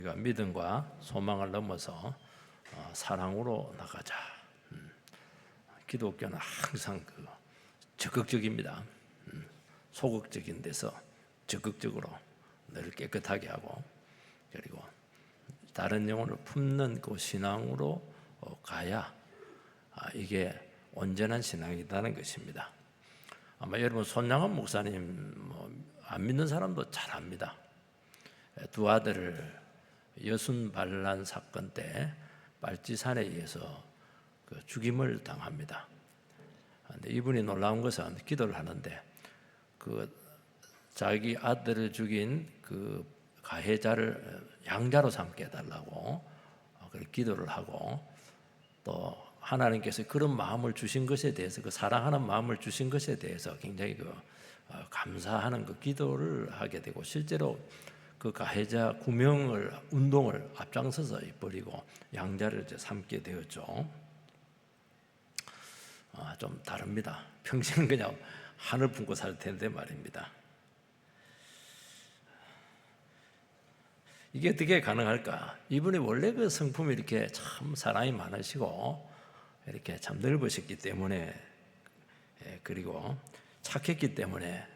우리가 믿음과 소망을 넘어서 사랑으로 나가자. 기독교는 항상 적극적입니다. 소극적인 데서 적극적으로 늘 깨끗하게 하고, 그리고 다른 영혼을 품는 그 신앙으로 가야 이게 온전한 신앙이라는 것입니다. 아마 여러분 손양원 목사님 안 믿는 사람도 잘 압니다. 두 아들을 여순 반란 사건 때 빨치산에 의해서 죽임을 당합니다. 근데 이분이 놀라운 것은 기도를 하는데 자기 아들을 죽인 그 가해자를 양자로 삼게 해달라고 기도를 하고, 또 하나님께서 그런 마음을 주신 것에 대해서, 그 사랑하는 마음을 주신 것에 대해서 굉장히 감사하는 기도를 하게 되고, 실제로 그 가해자 구명을 운동을 앞장서서 버리고 양자를 삼게 되었죠. 좀 다릅니다. 평생 그냥 하늘 품고 살 텐데 말입니다. 이게 어떻게 가능할까? 이분이 원래 그 성품이 이렇게 참 사랑이 많으시고 이렇게 참 넓으셨기 때문에, 그리고 착했기 때문에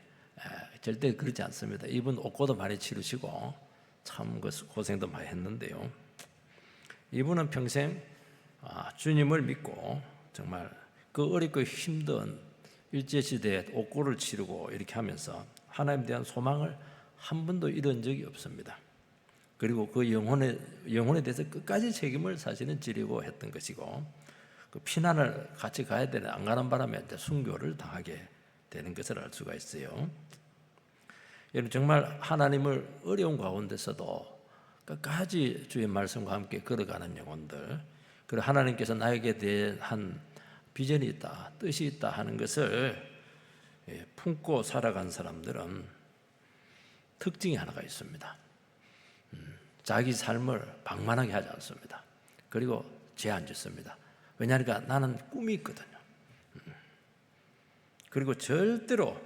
절대 그렇지 않습니다. 이분 옥고도 많이 치르시고 참 고생도 많이 했는데요. 이분은 평생 주님을 믿고 정말 그 어렵고 힘든 일제시대에 옥고를 치르고 이렇게 하면서 하나님에 대한 소망을 한 번도 잃은 적이 없습니다. 그리고 그 영혼에 대해서 끝까지 책임을 사실은 지려고 했던 것이고, 그 피난을 같이 가야 되는 안 가는 바람에 이제 순교를 당하게 되는 것을 알 수가 있어요. 여러분, 정말 하나님을 어려운 가운데서도 끝까지 주의 말씀과 함께 걸어가는 영혼들, 그리고 하나님께서 나에게 대한 비전이 있다, 뜻이 있다 하는 것을 품고 살아간 사람들은 특징이 하나가 있습니다. 자기 삶을 방만하게 하지 않습니다. 그리고 죄 안 짓습니다. 왜냐하니까 나는 꿈이 있거든요. 그리고 절대로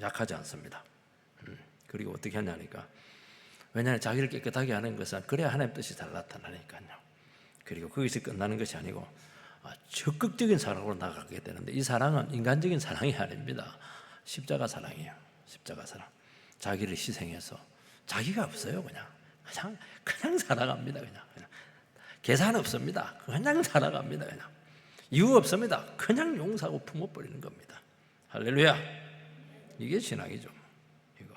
약하지 않습니다. 그리고 어떻게 하냐니까, 왜냐하면 자기를 깨끗하게 하는 것은 그래야 하나님 뜻이 잘 나타나니까요. 그리고 거기서 끝나는 것이 아니고 적극적인 사랑으로 나가게 되는데, 이 사랑은 인간적인 사랑이 아닙니다. 십자가 사랑이에요. 십자가 사랑. 자기를 희생해서, 자기가 없어요. 그냥 살아갑니다. 그냥 계산 없습니다. 그냥 살아갑니다. 그냥 이유 없습니다. 그냥 용서하고 품어버리는 겁니다. 할렐루야. 이게 신앙이죠. 이거.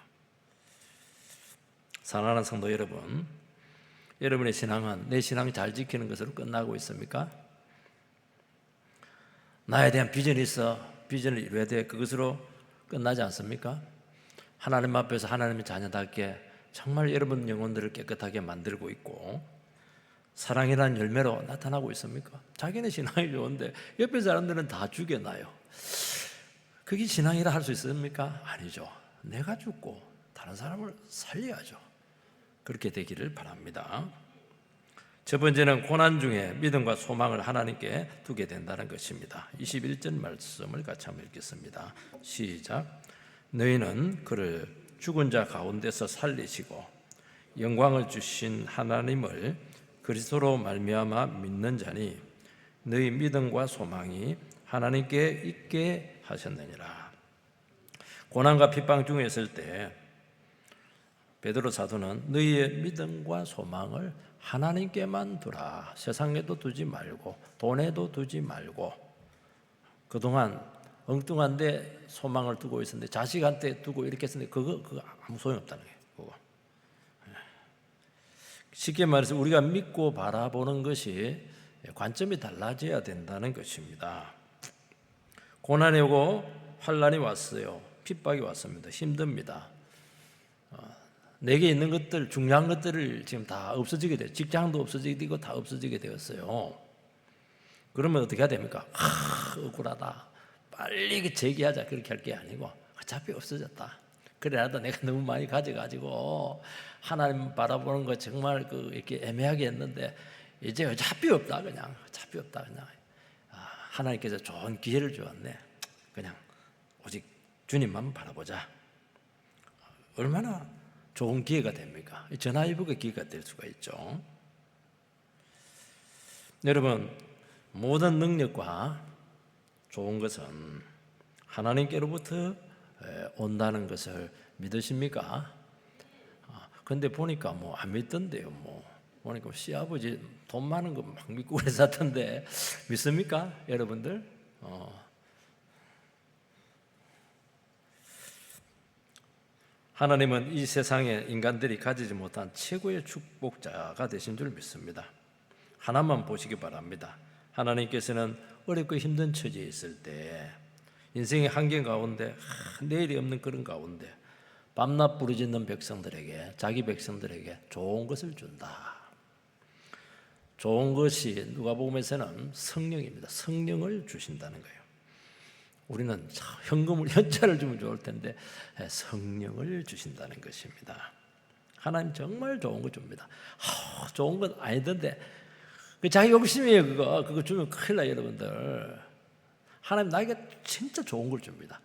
사랑하는 성도 여러분, 여러분의 신앙은 내 신앙 잘 지키는 것으로 끝나고 있습니까? 나에 대한 비전이 있어 비전을 이루어야 돼, 그것으로 끝나지 않습니까? 하나님 앞에서 하나님의 자녀답게 정말 여러분 영혼들을 깨끗하게 만들고 있고 사랑이라는 열매로 나타나고 있습니까? 자기는 신앙이 좋은데 옆에 사람들은 다 죽여놔요. 그게 신앙이라 할 수 있습니까? 아니죠. 내가 죽고 다른 사람을 살려야죠. 그렇게 되기를 바랍니다. 첫 번째는 고난 중에 믿음과 소망을 하나님께 두게 된다는 것입니다. 21절 말씀을 같이 한번 읽겠습니다. 시작. 너희는 그를 죽은 자 가운데서 살리시고 영광을 주신 하나님을 그리스도로 말미암아 믿는 자니 너희 믿음과 소망이 하나님께 있게 하셨느니라. 고난과 핍박 중에 있을 때 베드로 사도는 너희의 믿음과 소망을 하나님께만 두라. 세상에도 두지 말고 돈에도 두지 말고. 그동안 엉뚱한데 소망을 두고 있었는데, 자식한테 두고 이렇게 했는데 그거 아무 소용없다는 거예요. 그거. 쉽게 말해서 우리가 믿고 바라보는 것이 관점이 달라져야 된다는 것입니다. 고난이 오고 환난이 왔어요. 핍박이 왔습니다. 힘듭니다. 내게 있는 것들, 중요한 것들을 지금 다 없어지게 돼요. 직장도 없어지게 되고 다 없어지게 되었어요. 그러면 어떻게 해야 됩니까? 억울하다. 빨리 재기하자. 그렇게 할 게 아니고 어차피 없어졌다. 그래라도 내가 너무 많이 가져가지고 하나님 바라보는 거 정말 이렇게 애매하게 했는데 이제 어차피 없다. 그냥 어차피 없다. 그냥 하나님께서 좋은 기회를 주었네. 그냥 오직 주님만 바라보자. 얼마나 좋은 기회가 됩니까? 전화위복의 기회가 될 수가 있죠. 여러분, 모든 능력과 좋은 것은 하나님께로부터 온다는 것을 믿으십니까? 근데 보니까 뭐 안 믿던데요. 보니까 시아버지 돈 많은 거 막 믿고 그랬었던데 믿습니까, 여러분들? 하나님은 이 세상에 인간들이 가지지 못한 최고의 축복자가 되신 줄 믿습니다. 하나만 보시기 바랍니다. 하나님께서는 어렵고 힘든 처지에 있을 때, 인생의 환경 가운데 내일이 없는 그런 가운데 밤낮 부르짖는 백성들에게, 자기 백성들에게 좋은 것을 준다. 좋은 것이 누가복음에서는 성령입니다. 성령을 주신다는 거예요. 우리는 현찰을 주면 좋을 텐데 성령을 주신다는 것입니다. 하나님 정말 좋은 거 줍니다. 좋은 건 아니던데 자기 욕심이에요. 그거 주면 큰일 나요, 여러분들. 하나님 나에게 진짜 좋은 걸 줍니다.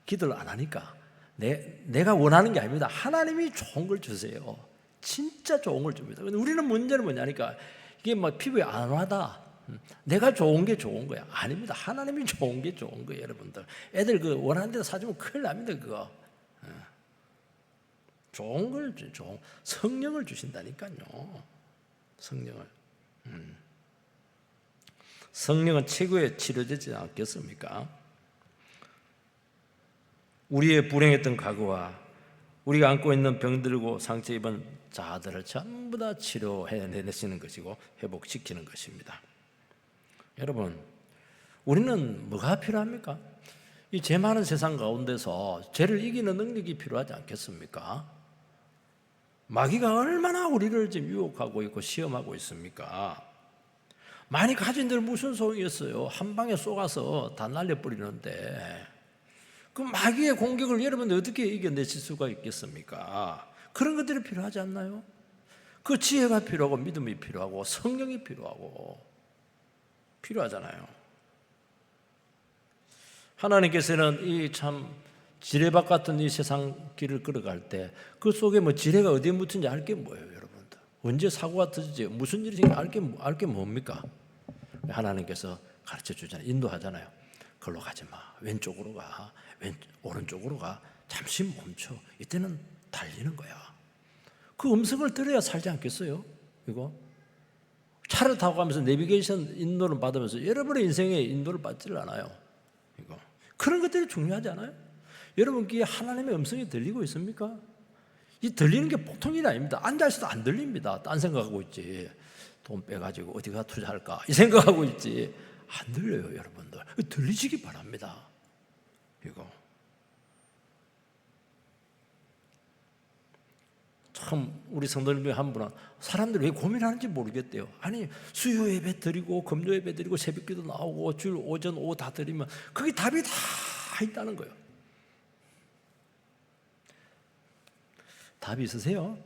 기도를 안 하니까 내가 원하는 게 아닙니다. 하나님이 좋은 걸 주세요. 진짜 좋은 걸 줍니다. 근데 우리는 문제는 뭐냐니까 이게 막 피부에 안 와다. 내가 좋은 게 좋은 거야. 아닙니다. 하나님이 좋은 게 좋은 거예요, 여러분들. 애들 그 원하는 대로 사주면 큰일 납니다, 그거. 좋은 걸 성령을 주신다니까요. 성령을. 성령은 최고의 치료제지 않겠습니까? 우리의 불행했던 과거와 우리가 안고 있는 병들고 상처 입은 자들을 전부 다 치료해내시는 것이고 회복시키는 것입니다. 여러분, 우리는 뭐가 필요합니까? 이 죄 많은 세상 가운데서 죄를 이기는 능력이 필요하지 않겠습니까? 마귀가 얼마나 우리를 지금 유혹하고 있고 시험하고 있습니까? 많이 가진 들 무슨 소용이 있어요? 한 방에 쏘가서 다 날려버리는데 그 마귀의 공격을 여러분들 어떻게 이겨내실 수가 있겠습니까? 그런 것들이 필요하지 않나요? 그 지혜가 필요하고 믿음이 필요하고 성령이 필요하잖아요. 하나님께서는 이 참 지뢰밭 같은 이 세상 길을 걸어갈 때 그 속에 뭐 지뢰가 어디에 묻힌지 알 게 뭐예요, 여러분들? 언제 사고가 터지지? 무슨 일이 알 게 뭡니까? 하나님께서 가르쳐 주잖아요. 인도하잖아요. 걸로 가지 마. 왼쪽으로 가. 오른쪽으로 가. 잠시 멈춰. 이때는 달리는 거야. 그 음성을 들어야 살지 않겠어요? 이거 차를 타고 가면서 내비게이션 인도를 받으면서 여러분의 인생에 인도를 받지를 않아요. 이거 그런 것들이 중요하지 않아요? 여러분 귀에 하나님의 음성이 들리고 있습니까? 이 들리는 게 보통 일이 아닙니다. 앉아있어도 안 들립니다. 딴 생각하고 있지. 돈 빼가지고 어디가 투자할까 이 생각하고 있지. 안 들려요, 여러분들. 들리시기 바랍니다. 이거 참 우리 성도님 중에 한 분은 사람들이 왜 고민하는지 모르겠대요. 아니 수요 예배 드리고 금요 예배 드리고 새벽기도 나오고 주일 오전 오후 다 드리면 그게 답이 다 있다는 거예요. 답이 있으세요?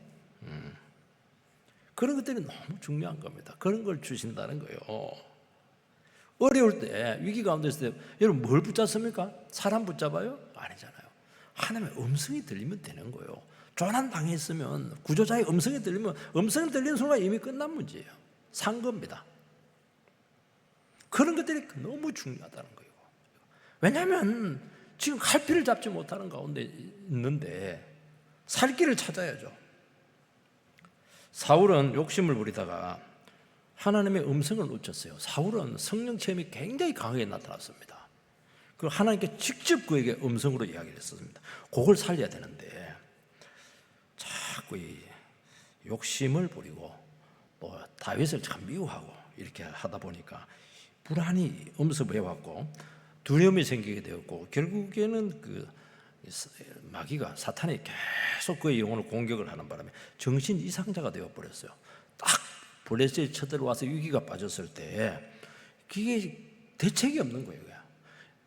그런 것들이 너무 중요한 겁니다. 그런 걸 주신다는 거예요. 어려울 때, 위기 가운데 있을 때 여러분 뭘 붙잡습니까? 사람 붙잡아요? 아니잖아요. 하나님의 음성이 들리면 되는 거예요. 조난 당했으면 구조자의 음성이 들리면 음성이 들리는 순간 이미 끝난 문제예요. 산 겁니다. 그런 것들이 너무 중요하다는 거예요. 왜냐하면 지금 갈피를 잡지 못하는 가운데 있는데 살 길을 찾아야죠. 사울은 욕심을 부리다가 하나님의 음성을 놓쳤어요. 사울은 성령 체험이 굉장히 강하게 나타났습니다. 그 하나님께 직접 그에게 음성으로 이야기를 했습니다. 그걸 살려야 되는데 자꾸 이 욕심을 부리고 또 다윗을 참 미워하고 이렇게 하다 보니까 불안이 엄습해왔고 두려움이 생기게 되었고 결국에는 그 마귀가 사탄이 계속 그의 영혼을 공격을 하는 바람에 정신 이상자가 되어버렸어요. 딱 블레셋이 쳐들어와서 위기가 빠졌을 때 그게 대책이 없는 거예요.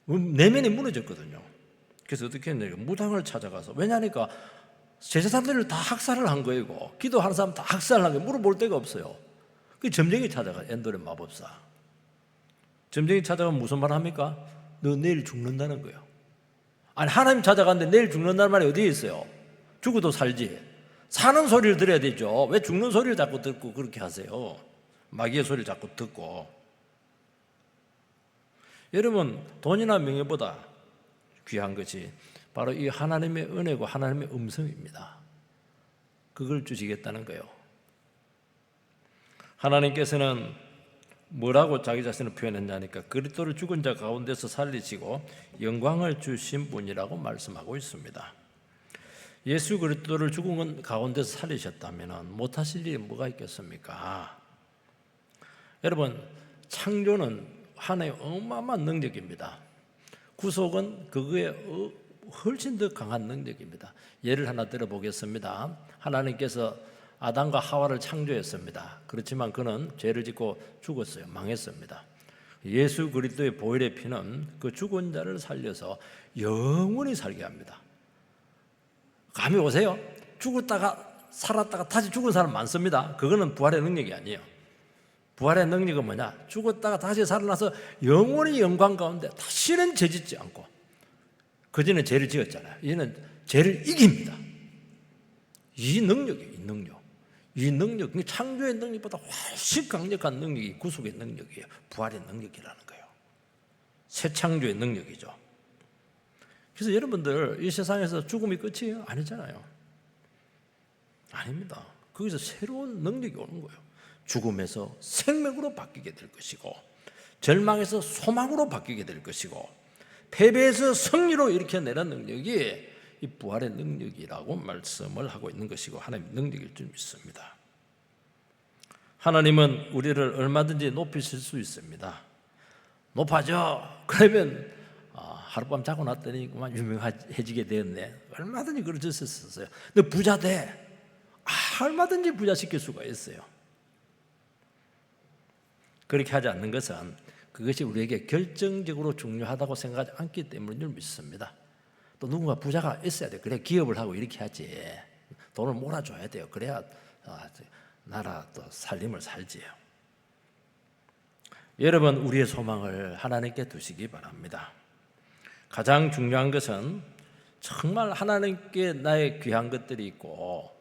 내면이 무너졌거든요. 그래서 어떻게 했냐면 무당을 찾아가서, 왜냐하니까 제사장들을 다 학살을 한 거예요. 기도하는 사람 다 학살을 한 거예요. 물어볼 데가 없어요. 그 점쟁이 찾아가, 엔돌의 마법사. 점쟁이 찾아가면 무슨 말 합니까? 너 내일 죽는다는 거예요. 아니 하나님 찾아갔는데 내일 죽는다는 말이 어디에 있어요? 죽어도 살지. 사는 소리를 들어야 되죠. 왜 죽는 소리를 자꾸 듣고 그렇게 하세요? 마귀의 소리를 자꾸 듣고. 여러분, 돈이나 명예보다 귀한 것이 바로 이 하나님의 은혜고 하나님의 음성입니다. 그걸 주시겠다는 거예요. 하나님께서는 뭐라고 자기 자신을 표현했냐니까 그리스도를 죽은 자 가운데서 살리시고 영광을 주신 분이라고 말씀하고 있습니다. 예수 그리스도를 죽은 가운데서 살리셨다면 못하실 일이 뭐가 있겠습니까? 여러분, 창조는 하나의 어마어마한 능력입니다. 구속은 그거에 훨씬 더 강한 능력입니다. 예를 하나 들어보겠습니다. 하나님께서 아담과 하와를 창조했습니다. 그렇지만 그는 죄를 짓고 죽었어요. 망했습니다. 예수 그리스도의 보혈의 피는 그 죽은 자를 살려서 영원히 살게 합니다. 감이 오세요? 죽었다가 살았다가 다시 죽은 사람 많습니다. 그거는 부활의 능력이 아니에요. 부활의 능력은 뭐냐? 죽었다가 다시 살아나서 영원히 영광 가운데 다시는 죄 짓지 않고, 그전에 죄를 지었잖아요. 얘는 죄를 이깁니다. 이 능력이에요. 이 능력. 이 능력, 창조의 능력보다 훨씬 강력한 능력이 구속의 능력이에요. 부활의 능력이라는 거예요. 새 창조의 능력이죠. 그래서 여러분들 이 세상에서 죽음이 끝이에요? 아니잖아요. 아닙니다. 거기서 새로운 능력이 오는 거예요. 죽음에서 생명으로 바뀌게 될 것이고, 절망에서 소망으로 바뀌게 될 것이고, 패배에서 승리로 일으켜내는 능력이 이 부활의 능력이라고 말씀을 하고 있는 것이고 하나님의 능력일 줄 믿습니다. 하나님은 우리를 얼마든지 높이실 수 있습니다. 높아져. 그러면 하룻밤 자고 났더니 그만 유명해지게 되었네. 얼마든지 그러실 수 있었어요. 근데 부자 돼. 얼마든지 부자시킬 수가 있어요. 그렇게 하지 않는 것은 그것이 우리에게 결정적으로 중요하다고 생각하지 않기 때문인 줄 믿습니다. 또 누군가 부자가 있어야 돼요. 그래 기업을 하고 이렇게 하지. 돈을 몰아줘야 돼요. 그래야 나라 또 살림을 살지요. 여러분, 우리의 소망을 하나님께 두시기 바랍니다. 가장 중요한 것은 정말 하나님께 나의 귀한 것들이 있고,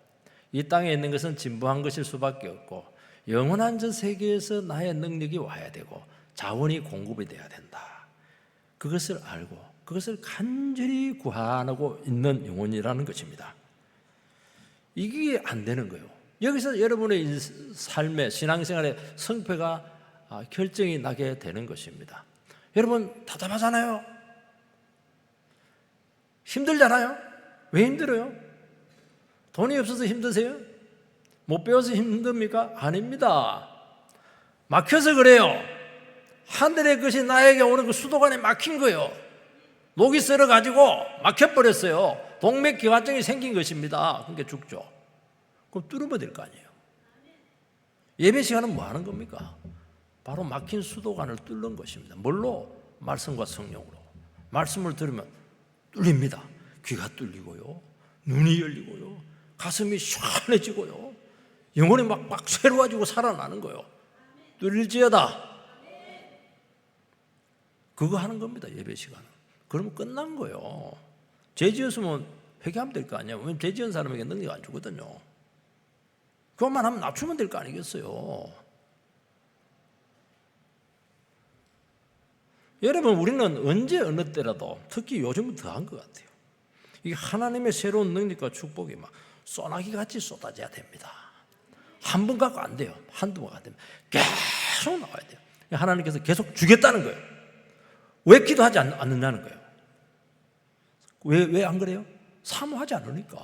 이 땅에 있는 것은 진부한 것일 수밖에 없고, 영원한 저 세계에서 나의 능력이 와야 되고 자원이 공급이 돼야 된다. 그것을 알고 그것을 간절히 구하고 있는 영혼이라는 것입니다. 이게 안 되는 거예요. 여기서 여러분의 삶의 신앙생활의 성패가 결정이 나게 되는 것입니다. 여러분 답답하잖아요. 힘들잖아요. 왜 힘들어요? 돈이 없어서 힘드세요? 못 배워서 힘듭니까? 아닙니다. 막혀서 그래요. 하늘의 것이 나에게 오는 그 수도관에 막힌 거예요. 녹이 썰어가지고 막혀버렸어요. 동맥경화증이 생긴 것입니다. 그러니까 죽죠. 그럼 뚫으면 될 거 아니에요. 예배 시간은 뭐 하는 겁니까? 바로 막힌 수도관을 뚫는 것입니다. 뭘로? 말씀과 성령으로. 말씀을 들으면 뚫립니다. 귀가 뚫리고요, 눈이 열리고요, 가슴이 시원해지고요, 영혼이 막 새로워지고 살아나는 거예요. 뚫릴지어다. 그거 하는 겁니다. 예배 시간은. 그러면 끝난 거예요. 죄 지었으면 회개하면 될 거 아니에요. 왜냐면 죄 지은 사람에게 능력 안 주거든요. 그것만 하면 낮추면 될 거 아니겠어요. 여러분, 우리는 언제 어느 때라도 특히 요즘은 더한 것 같아요. 이게 하나님의 새로운 능력과 축복이 막 소나기같이 쏟아져야 됩니다. 한 번 갖고 안 돼요. 한두 번 갖고 안 됩니다. 계속 나와야 돼요. 하나님께서 계속 주겠다는 거예요. 왜 기도하지 않느냐는 거예요. 왜 안 그래요? 사모하지 않으니까.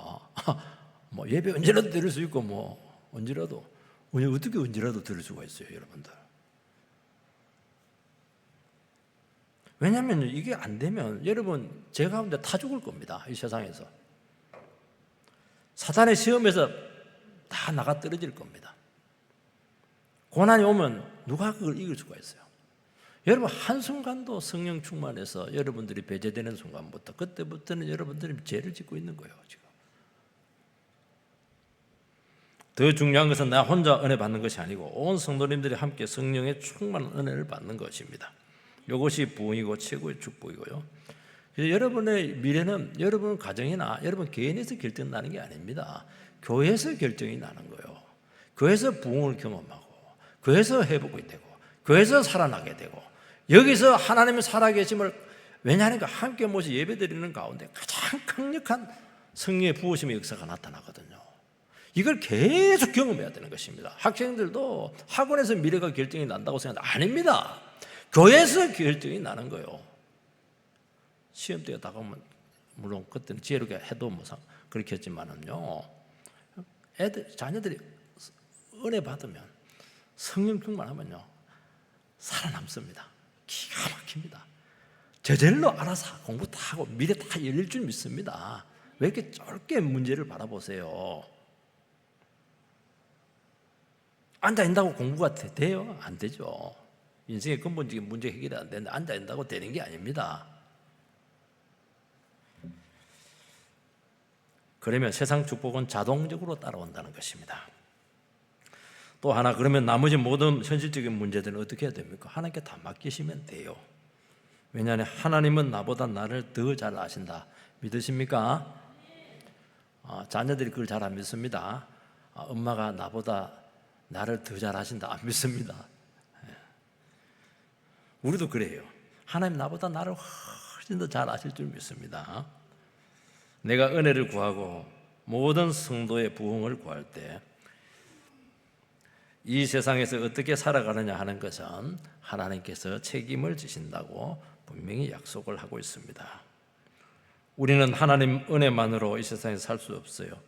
뭐 예배 언제라도 드릴 수 있고, 뭐 언제라도, 어떻게 언제라도 드릴 수가 있어요, 여러분들. 왜냐하면 이게 안 되면 여러분 제 가운데 타 죽을 겁니다. 이 세상에서 사탄의 시험에서 다 나가 떨어질 겁니다. 고난이 오면 누가 그걸 이길 수가 있어요? 여러분, 한순간도 성령 충만해서 여러분들이 배제되는 순간부터, 그때부터는 여러분들이 죄를 짓고 있는 거예요. 지금 더 중요한 것은 나 혼자 은혜 받는 것이 아니고 온 성도님들이 함께 성령의 충만한 은혜를 받는 것입니다. 이것이 부흥이고 최고의 축복이고요. 그래서 여러분의 미래는 여러분 가정이나 여러분 개인에서 결정나는 게 아닙니다. 교회에서 결정이 나는 거예요. 교회에서 부흥을 경험하고, 교회에서 회복이 되고, 교회에서 살아나게 되고, 여기서 하나님의 살아계심을, 왜냐하니까 함께 모시 예배드리는 가운데 가장 강력한 성령의 부으심의 역사가 나타나거든요. 이걸 계속 경험해야 되는 것입니다. 학생들도 학원에서 미래가 결정이 난다고 생각하는데 아닙니다. 교회에서 결정이 나는 거예요. 시험 때가 다가오면 물론 그때는 지혜롭게 해도 뭐 그렇게 했지만은요, 자녀들이 은혜 받으면, 성령 충만하면요 살아남습니다. 기가 막힙니다. 저절로 알아서 공부 다 하고 미래 다 열릴 줄 믿습니다. 왜 이렇게 짧게 문제를 바라보세요? 앉아있다고 공부가 돼요? 안 되죠. 인생의 근본적인 문제 해결이 안 되는데 앉아있다고 되는 게 아닙니다. 그러면 세상 축복은 자동적으로 따라온다는 것입니다. 또 하나, 그러면 나머지 모든 현실적인 문제들은 어떻게 해야 됩니까? 하나님께 다 맡기시면 돼요. 왜냐하면 하나님은 나보다 나를 더 잘 아신다. 믿으십니까? 자녀들이 그걸 잘 안 믿습니다. 엄마가 나보다 나를 더 잘 아신다. 안 믿습니다. 우리도 그래요. 하나님 나보다 나를 훨씬 더 잘 아실 줄 믿습니다. 내가 은혜를 구하고 모든 성도의 부흥을 구할 때 이 세상에서 어떻게 살아가느냐 하는 것은 하나님께서 책임을 지신다고 분명히 약속을 하고 있습니다. 우리는 하나님 은혜만으로 이 세상에서 살 수 없어요.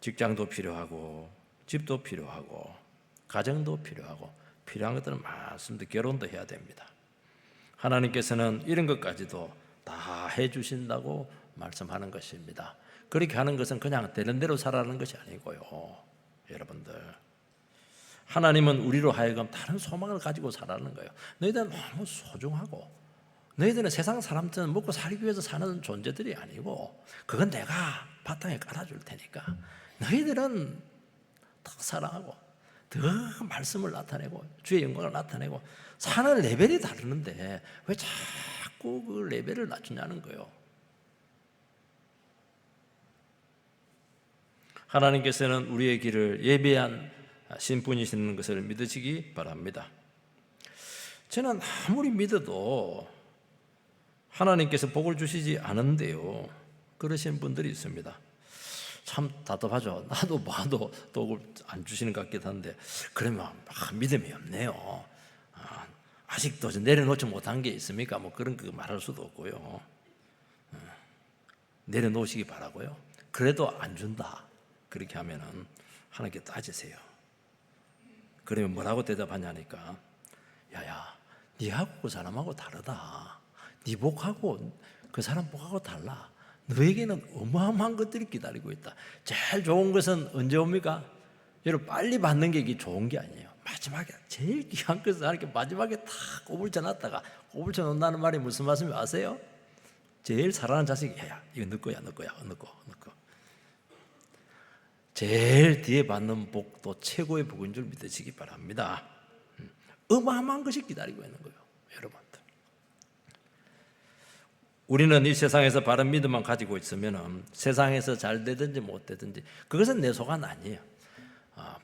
직장도 필요하고, 집도 필요하고, 가정도 필요하고, 필요한 것들은 많습니다. 결혼도 해야 됩니다. 하나님께서는 이런 것까지도 다 해주신다고 말씀하는 것입니다. 그렇게 하는 것은 그냥 되는 대로 살아가는 것이 아니고요. 여러분들, 하나님은 우리로 하여금 다른 소망을 가지고 살아가는 거예요. 너희들은 너무 소중하고, 너희들은 세상 사람들은 먹고 살기 위해서 사는 존재들이 아니고, 그건 내가 바탕에 깔아줄 테니까 너희들은 더 사랑하고 더 말씀을 나타내고 주의 영광을 나타내고 사는 레벨이 다르는데 왜 자꾸 그 레벨을 낮추냐는 거예요. 하나님께서는 우리의 길을 예비한 신분이시는 것을 믿으시기 바랍니다. 저는 아무리 믿어도 하나님께서 복을 주시지 않은데요, 그러신 분들이 있습니다. 참 답답하죠. 나도 봐도 복을 안 주시는 것 같기도 한데, 그러면 믿음이 없네요. 아직도 내려놓지 못한 게 있습니까? 뭐 그런 거 말할 수도 없고요. 내려놓으시기 바라고요. 그래도 안 준다, 그렇게 하면은 하나님께 따지세요. 그러면 뭐라고 대답하냐니까, 야야, 니하고 그 사람하고 다르다. 네 복하고 그 사람 복하고 달라. 너에게는 어마어마한 것들이 기다리고 있다. 제일 좋은 것은 언제 옵니까? 여러분, 빨리 받는 게 이게 좋은 게 아니에요. 마지막에 제일 귀한 것을 하나님께 마지막에 다 꼬불쳐 놨다가, 꼬불쳐 놓는다는 말이 무슨 말씀인지 아세요? 제일 사랑하는 자식이, 야 이거 너 거야, 너 거야, 너 거. 제일 뒤에 받는 복도 최고의 복인 줄 믿으시기 바랍니다. 어마어마한 것이 기다리고 있는 거예요, 여러분들. 우리는 이 세상에서 바른 믿음만 가지고 있으면 세상에서 잘 되든지 못 되든지 그것은 내 소관 아니에요.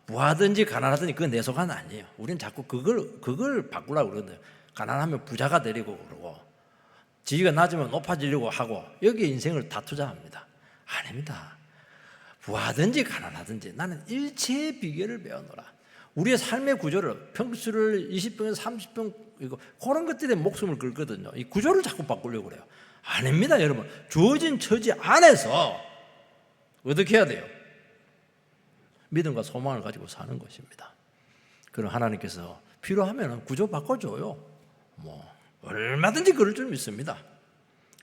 부하든지 가난하든지 그건 내 소관 아니에요. 우리는 자꾸 그걸 바꾸려고 그러는데요. 가난하면 부자가 되려고 그러고, 지위가 낮으면 높아지려고 하고, 여기에 인생을 다 투자합니다. 아닙니다. 부하든지 가난하든지 나는 일체의 비결을 배워놓으라. 우리의 삶의 구조를, 평수를 20평에서 30평, 그런 것들에 목숨을 걸거든요. 이 구조를 자꾸 바꾸려고 그래요. 아닙니다, 여러분. 주어진 처지 안에서 어떻게 해야 돼요? 믿음과 소망을 가지고 사는 것입니다. 그럼 하나님께서 필요하면 구조 바꿔줘요. 얼마든지 그럴 줄 믿습니다.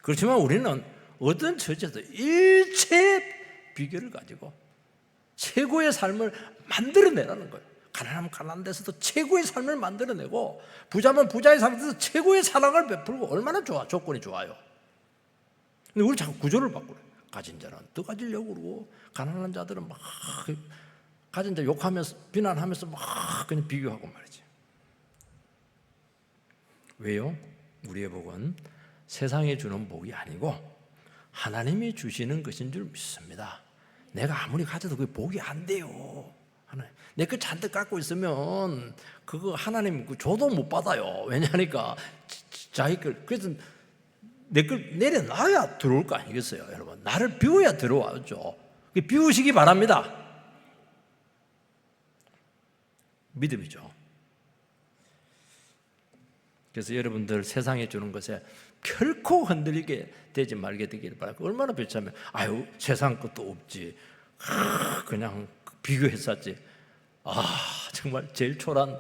그렇지만 우리는 어떤 처지에서 일체 비결을 가지고 최고의 삶을 만들어내라는 거예요. 가난하면 가난한 데서도 최고의 삶을 만들어내고, 부자면 부자의 삶에서 최고의 사랑을 베풀고, 얼마나 좋아, 조건이 좋아요. 근데 우리 자꾸 구조를 바꾸래. 가진 자는 더 가지려고 그러고, 가난한 자들은 막 가진 자 욕하면서, 비난하면서 막 그냥 비교하고 말이지. 왜요? 우리의 복은 세상이 주는 복이 아니고 하나님이 주시는 것인 줄 믿습니다. 내가 아무리 가져도 그게 복이 안 돼요. 내 거 잔뜩 갖고 있으면 그거 하나님 줘도 못 받아요. 왜냐하니까 자기 걸, 그래서 내 걸 내려놔야 들어올 거 아니겠어요, 여러분? 나를 비워야 들어와죠. 비우시기 바랍니다. 믿음이죠. 그래서 여러분들 세상에 주는 것에 결코 흔들리게 되지 말게 되기를 바랍니다. 얼마나 비참해. 아유, 세상 것도 없지. 그냥 비교했었지. 정말 제일 초라한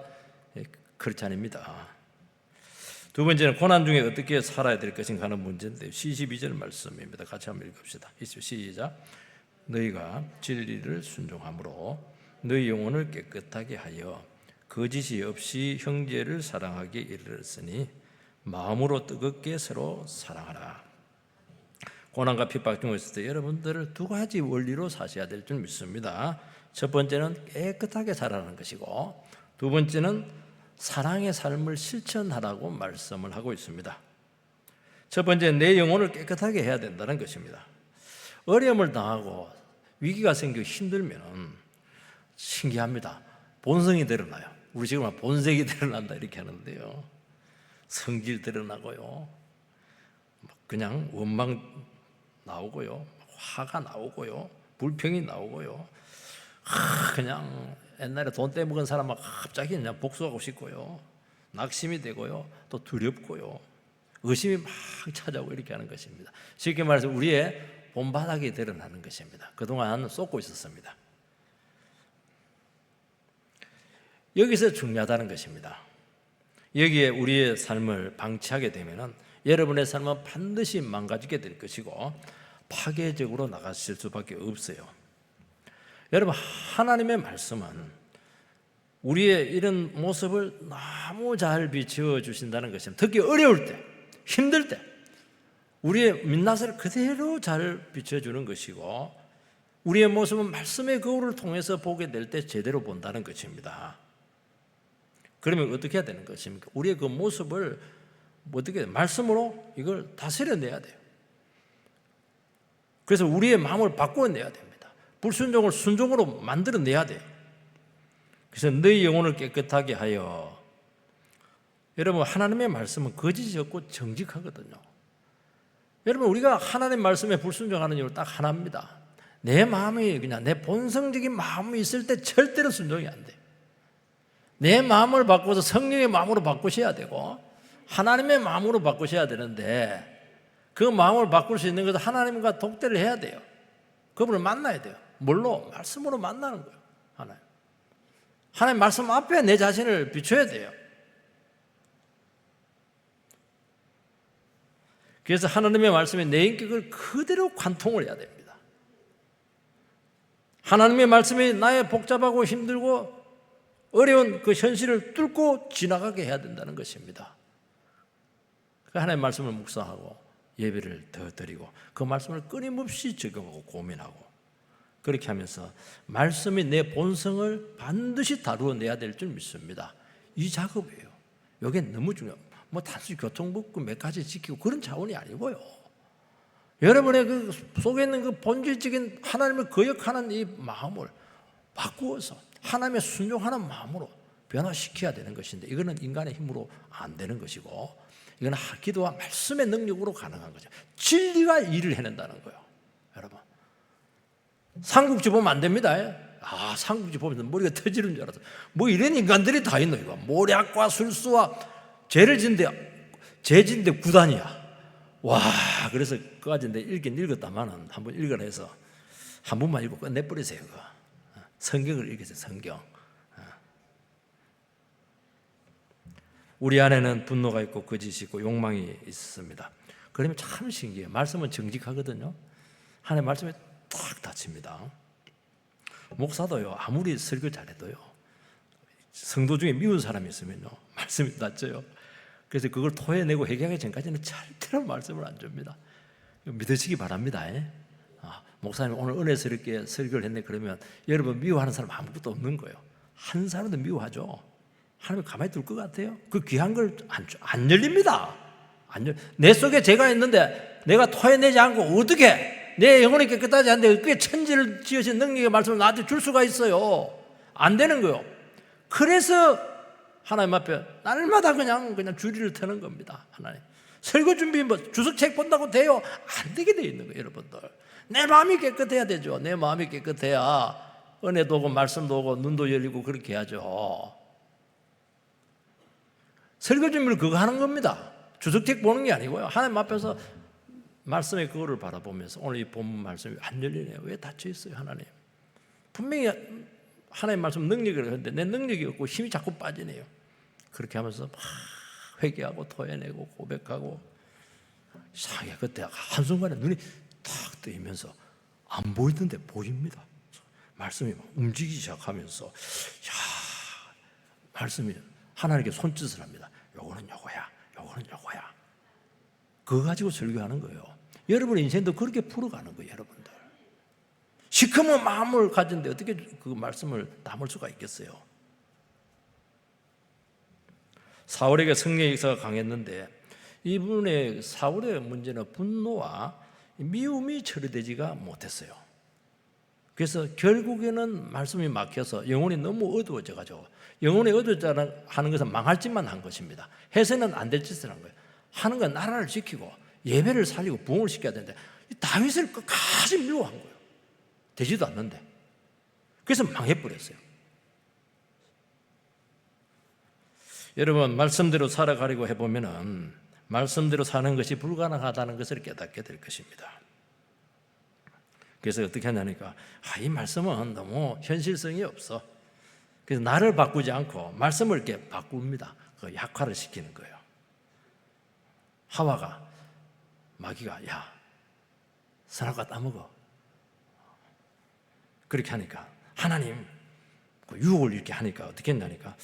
그렇지 않습니다. 두 번째는 고난 중에 어떻게 살아야 될 것인가 하는 문제인데 12절 말씀입니다. 같이 한번 읽읍시다. 시작. 너희가 진리를 순종함으로 너희 영혼을 깨끗하게 하여 거짓이 없이 형제를 사랑하게 이르렀으니 마음으로 뜨겁게 서로 사랑하라. 고난과 핍박 중에 있을 때 여러분들을 두 가지 원리로 사셔야 될 줄 믿습니다. 첫 번째는 깨끗하게 살아가는 것이고 두 번째는 사랑의 삶을 실천하라고 말씀을 하고 있습니다. 첫 번째, 내 영혼을 깨끗하게 해야 된다는 것입니다. 어려움을 당하고 위기가 생기고 힘들면 신기합니다. 본성이 드러나요. 우리 지금 본색이 드러난다 이렇게 하는데요. 성질 드러나고요. 그냥 원망 나오고요. 화가 나오고요. 불평이 나오고요. 그냥 옛날에 돈 떼먹은 사람 막 갑자기 그냥 복수하고 싶고요. 낙심이 되고요. 또 두렵고요. 의심이 막 찾아오고 이렇게 하는 것입니다. 쉽게 말해서 우리의 본바닥이 드러나는 것입니다. 그동안 쏟고 있었습니다. 여기서 중요하다는 것입니다. 여기에 우리의 삶을 방치하게 되면 여러분의 삶은 반드시 망가지게 될 것이고 파괴적으로 나가실 수밖에 없어요. 여러분, 하나님의 말씀은 우리의 이런 모습을 너무 잘 비추어 주신다는 것입니다. 특히 어려울 때, 힘들 때 우리의 민낯을 그대로 잘 비춰주는 것이고 우리의 모습은 말씀의 거울을 통해서 보게 될 때 제대로 본다는 것입니다. 그러면 어떻게 해야 되는 것입니까? 우리의 그 모습을 어떻게 말씀으로 이걸 다스려내야 돼요. 그래서 우리의 마음을 바꿔내야 됩니다. 불순종을 순종으로 만들어내야 돼요. 그래서 너희 영혼을 깨끗하게 하여. 여러분, 하나님의 말씀은 거짓이 없고 정직하거든요. 여러분, 우리가 하나님 말씀에 불순종하는 이유는 딱 하나입니다. 내 마음이 그냥 내 본성적인 마음이 있을 때 절대로 순종이 안 돼요. 내 마음을 바꿔서 성령의 마음으로 바꾸셔야 되고 하나님의 마음으로 바꾸셔야 되는데 그 마음을 바꿀 수 있는 것은 하나님과 독대를 해야 돼요. 그분을 만나야 돼요. 뭘로? 말씀으로 만나는 거예요. 하나님 말씀 앞에 내 자신을 비춰야 돼요. 그래서 하나님의 말씀에 내 인격을 그대로 관통을 해야 됩니다. 하나님의 말씀이 나의 복잡하고 힘들고 어려운 그 현실을 뚫고 지나가게 해야 된다는 것입니다. 하나님의 말씀을 묵상하고 예배를 더 드리고 그 말씀을 끊임없이 적용하고 고민하고 그렇게 하면서 말씀이 내 본성을 반드시 다루어내야 될 줄 믿습니다. 이 작업이에요. 이게 너무 중요해요. 단순히 교통법규 몇 가지 지키고 그런 차원이 아니고요. 여러분의 그 속에 있는 그 본질적인 하나님을 거역하는 이 마음을 바꾸어서 하나님의 순종하는 마음으로 변화시켜야 되는 것인데 이거는 인간의 힘으로 안 되는 것이고 이건 기도와 말씀의 능력으로 가능한 거죠. 진리가 일을 해낸다는 거예요. 여러분, 삼국지 보면 안 됩니다. 삼국지 보면서 머리가 터지는 줄 알았어. 이런 인간들이 다 있노 이거. 모략과 술수와 죄를 짓는데 구단이야. 와, 그래서 그까지 읽긴 읽었다마는 한번 읽으라 해서 한 번만 읽고 끝내버리세요. 그거. 성경을 읽으세요. 성경. 우리 안에는 분노가 있고 거짓이 있고 욕망이 있습니다. 그러면 참 신기해요. 말씀은 정직하거든요. 하나님의 말씀에 딱 닫힙니다. 목사도요, 아무리 설교 잘해도요, 성도 중에 미운 사람이 있으면요, 말씀이 닫혀요. 그래서 그걸 토해내고 해결하기 전까지는 절대로 말씀을 안 줍니다. 믿으시기 바랍니다. 목사님 오늘 은혜스럽게 설교를 했네 그러면 여러분 미워하는 사람 아무것도 없는 거예요. 한 사람도 미워하죠. 하나님 가만히 둘 것 같아요? 그 귀한 걸 안 열립니다. 내 속에 죄가 있는데 내가 토해내지 않고 어떻게 내 영혼이 깨끗하지 않는데 그게 천지를 지으신 능력의 말씀을 나한테 줄 수가 있어요? 안 되는 거요. 그래서 하나님 앞에 날마다 그냥 주리를 트는 겁니다. 하나님 설교 준비 주석책 본다고 돼요? 안 되게 돼 있는 거예요, 여러분들. 내 마음이 깨끗해야 되죠. 내 마음이 깨끗해야 은혜도 오고 말씀도 오고 눈도 열리고 그렇게 해야죠. 설교 준비를 그거 하는 겁니다. 주석책 보는 게 아니고요. 하나님 앞에서 말씀의 그거를 바라보면서 오늘 이 본문 말씀이 안 열리네요. 왜 닫혀 있어요, 하나님? 분명히 하나님 말씀 능력을 하는데 내 능력이 없고 힘이 자꾸 빠지네요. 그렇게 하면서 막 회개하고 토해내고 고백하고 이상하게 그때 한순간에 눈이 탁 뜨이면서 안 보이던데 보입니다. 말씀이 막 움직이기 시작하면서 말씀이 하나님께 손짓을 합니다. 요거는 요거야, 요거는 요거야. 그거 가지고 설교하는 거예요. 여러분의 인생도 그렇게 풀어가는 거예요, 여러분들. 시커먼 마음을 가진데 어떻게 그 말씀을 담을 수가 있겠어요? 사울에게 성령의 역사가 강했는데 이분의 사울의 문제는 분노와 미움이 처리되지가 못했어요. 그래서 결국에는 말씀이 막혀서 영혼이 너무 어두워져 가지고 영혼이 어두워져 하는 것은 망할 짓만 한 것입니다. 해서는 안 될 짓을 한 거예요. 하는 건 나라를 지키고 예배를 살리고 부흥을 시켜야 되는데 다윗을 끝까지 미워한 거예요. 되지도 않는데. 그래서 망해버렸어요. 여러분 말씀대로 살아가려고 해보면은 말씀대로 사는 것이 불가능하다는 것을 깨닫게 될 것입니다. 그래서 어떻게 하냐니까 이 말씀은 너무 현실성이 없어. 그래서 나를 바꾸지 않고 말씀을 이렇게 바꿉니다. 그 약화를 시키는 거예요. 하와가 마귀가 야 선악과 따먹어 그렇게 하니까 하나님 그 유혹을 이렇게 하니까 어떻게 했냐니까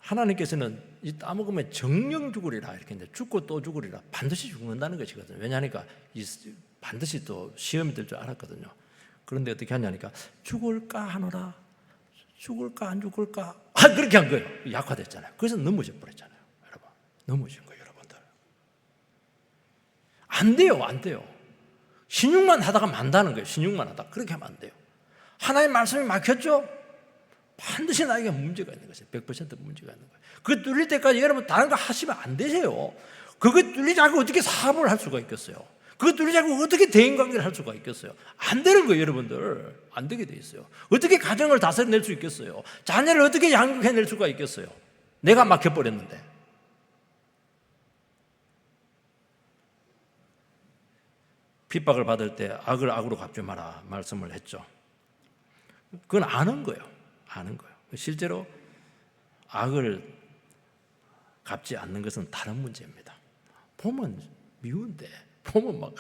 하나님께서는 이 따먹으면 정령 죽으리라 이렇게 했는데 죽고 또 죽으리라 반드시 죽는다는 것이거든요. 왜냐하니까 반드시 또 시험이 될 줄 알았거든요. 그런데 어떻게 하냐니까 죽을까 하노라 죽을까 안 죽을까 그렇게 한 거예요. 약화됐잖아요. 그래서 넘어져 버렸잖아요. 여러분 넘어진 거예요. 여러분들 안 돼요. 안 돼요. 신용만 하다가 만다는 거예요. 신용만 하다가 그렇게 하면 안 돼요. 하나님 말씀이 막혔죠? 반드시 나에게 문제가 있는 것이에요. 100% 문제가 있는 거예요. 그거 뚫릴 때까지 여러분 다른 거 하시면 안 되세요. 그거 뚫리지 않고 어떻게 사업을 할 수가 있겠어요? 그거 뚫리지 않고 어떻게 대인관계를 할 수가 있겠어요? 안 되는 거예요, 여러분들. 안 되게 돼 있어요. 어떻게 가정을 다스려낼 수 있겠어요? 자녀를 어떻게 양육해낼 수가 있겠어요? 내가 막혀버렸는데. 핍박을 받을 때 악을 악으로 갚지 마라 말씀을 했죠. 그건 아는 거예요. 아는 거예요. 실제로 악을 갚지 않는 것은 다른 문제입니다. 보면 미운데, 보면 막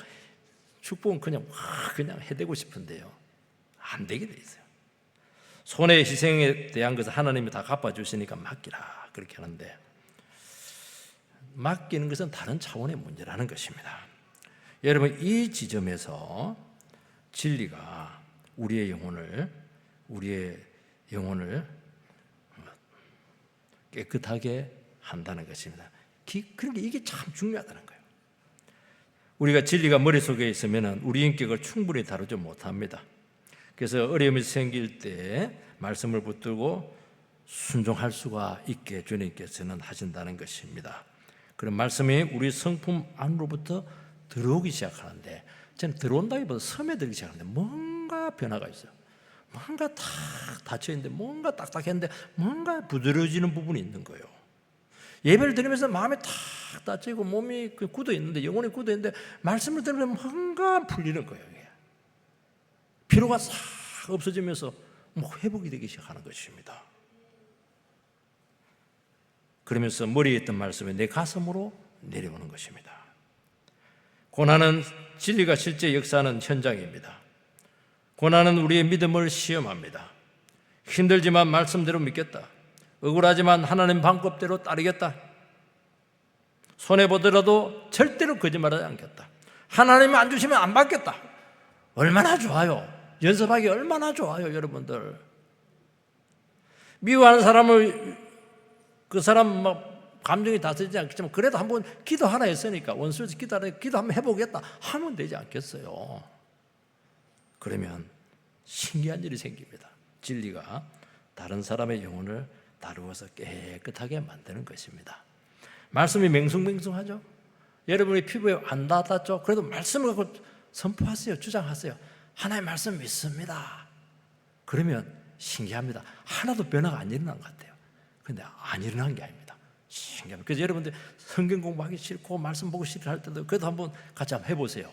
축복은 그냥 해대고 싶은데요. 안 되게 돼 있어요. 손해의 희생에 대한 것은 하나님이 다 갚아주시니까 맡기라 그렇게 하는데 맡기는 것은 다른 차원의 문제라는 것입니다. 여러분 이 지점에서 진리가 우리의 영혼을 깨끗하게 한다는 것입니다. 그러니까 이게 참 중요하다는 거예요. 우리가 진리가 머릿속에 있으면 우리 인격을 충분히 다루지 못합니다. 그래서 어려움이 생길 때 말씀을 붙들고 순종할 수가 있게 주님께서는 하신다는 것입니다. 그런 말씀이 우리 성품 안으로부터 들어오기 시작하는데 저는 들어온다기보다 스며들기 시작하는데 뭔가 변화가 있어요. 뭔가 탁 닫혀있는데 뭔가 딱딱했는데 뭔가 부드러워지는 부분이 있는 거예요. 예배를 드리면서 마음이 탁 닫혀있고 몸이 굳어있는데 영혼이 굳어있는데 말씀을 들으면 뭔가 풀리는 거예요. 피로가 싹 없어지면서 회복이 되기 시작하는 것입니다. 그러면서 머리에 있던 말씀이 내 가슴으로 내려오는 것입니다. 고난은 진리가 실제 역사하는 현장입니다. 고난은 우리의 믿음을 시험합니다. 힘들지만 말씀대로 믿겠다. 억울하지만 하나님 방법대로 따르겠다. 손해보더라도 절대로 거짓말하지 않겠다. 하나님이 안 주시면 안 받겠다. 얼마나 좋아요. 연습하기 얼마나 좋아요, 여러분들. 미워하는 사람을 그 사람 막 감정이 다스리지 않겠지만 그래도 한번 기도하라 했으니까 원수에서 기도 한번 해보겠다 하면 되지 않겠어요? 그러면 신기한 일이 생깁니다. 진리가 다른 사람의 영혼을 다루어서 깨끗하게 만드는 것입니다. 말씀이 맹숭맹숭하죠? 여러분이 피부에 안 닿았죠? 그래도 말씀을 갖고 선포하세요. 주장하세요. 하나님의 말씀 믿습니다. 그러면 신기합니다. 하나도 변화가 안 일어난 것 같아요. 그런데 안 일어난 게 아닙니다. 신기합니다. 그래서 여러분들 성경 공부하기 싫고 말씀 보고 싫어 할 때도 그래도 한번 같이 한번 해보세요.